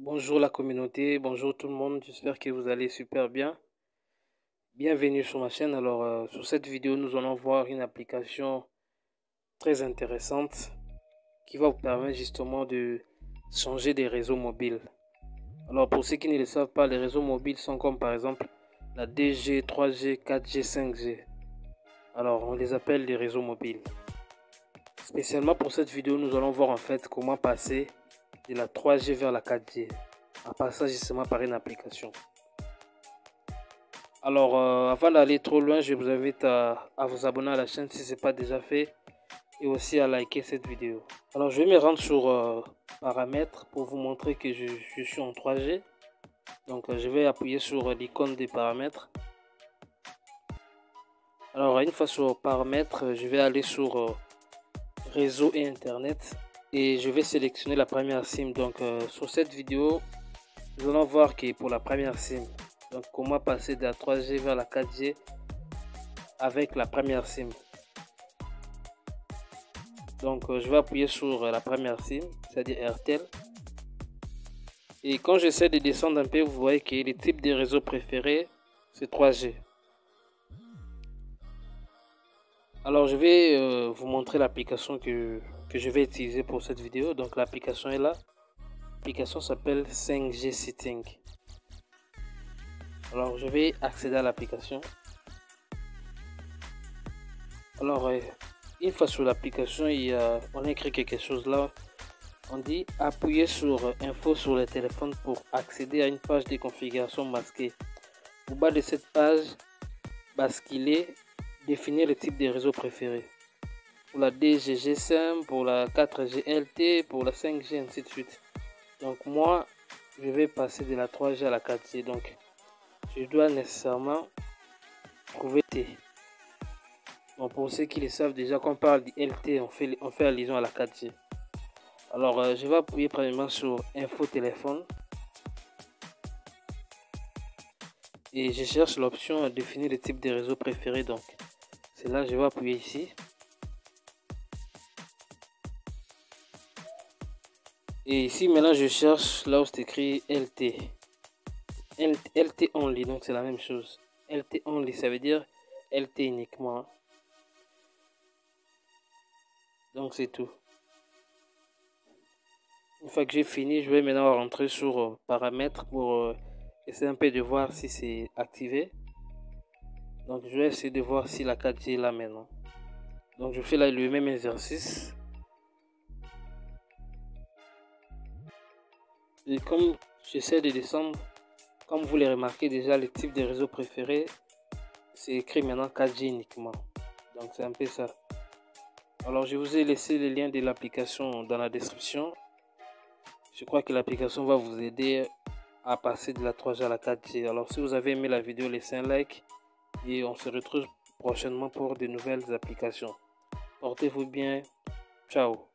Bonjour la communauté, bonjour tout le monde, j'espère que vous allez super bien. Bienvenue sur ma chaîne. Alors sur cette vidéo, nous allons voir une application très intéressante qui va vous permettre justement de changer des réseaux mobiles. Alors pour ceux qui ne le savent pas, les réseaux mobiles sont comme par exemple la 2G, 3G, 4G, 5G. Alors on les appelle les réseaux mobiles. Spécialement pour cette vidéo, nous allons voir en fait comment passer de la 3G vers la 4G. En passant justement par une application. Alors avant d'aller trop loin, je vous invite à vous abonner à la chaîne si ce n'est pas déjà fait et aussi à liker cette vidéo. Alors je vais me rendre sur paramètres pour vous montrer que je suis en 3G. Donc je vais appuyer sur l'icône des paramètres. Alors une fois sur paramètres, je vais aller sur réseau et internet et je vais sélectionner la première SIM. Donc sur cette vidéo, nous allons voir que pour la première SIM, donc comment passer de la 3G vers la 4G avec la première SIM. Donc je vais appuyer sur la première SIM, c'est-à-dire RTL. Et quand j'essaie de descendre un peu, vous voyez que le type de réseau préféré, c'est 3G. Alors je vais vous montrer l'application que je vais utiliser pour cette vidéo. Donc l'application est là. L'application s'appelle 5G Setting. Alors je vais accéder à l'application. Alors une fois sur l'application, on a écrit quelque chose là. On dit appuyer sur info sur le téléphone pour accéder à une page de configuration masquée. Au bas de cette page, basculer, définir le type de réseau préféré. Pour la 2G GSM, pour la 4G LTE, pour la 5G, ainsi de suite. Donc moi, je vais passer de la 3G à la 4G. Donc je dois nécessairement trouver T. Donc pour ceux qui le savent déjà, quand on parle de LTE, on fait allusion à la 4G. Alors je vais appuyer premièrement sur info téléphone. Et je cherche l'option définir le type de réseau préféré. Donc c'est là, je vais appuyer ici. Et ici maintenant je cherche là où c'est écrit LT. LT only, donc c'est la même chose. LT only, ça veut dire LT uniquement. Donc c'est tout. Une fois que j'ai fini, je vais maintenant rentrer sur paramètres pour essayer un peu de voir si c'est activé. Donc je vais essayer de voir si la 4G est là maintenant. Donc je fais là le même exercice. Et comme j'essaie de descendre, comme vous les remarquez déjà, le type de réseau préféré, c'est écrit maintenant 4G uniquement. Donc c'est un peu ça. Alors je vous ai laissé le lien de l'application dans la description. Je crois que l'application va vous aider à passer de la 3G à la 4G. Alors si vous avez aimé la vidéo, laissez un like et on se retrouve prochainement pour de nouvelles applications. Portez-vous bien. Ciao.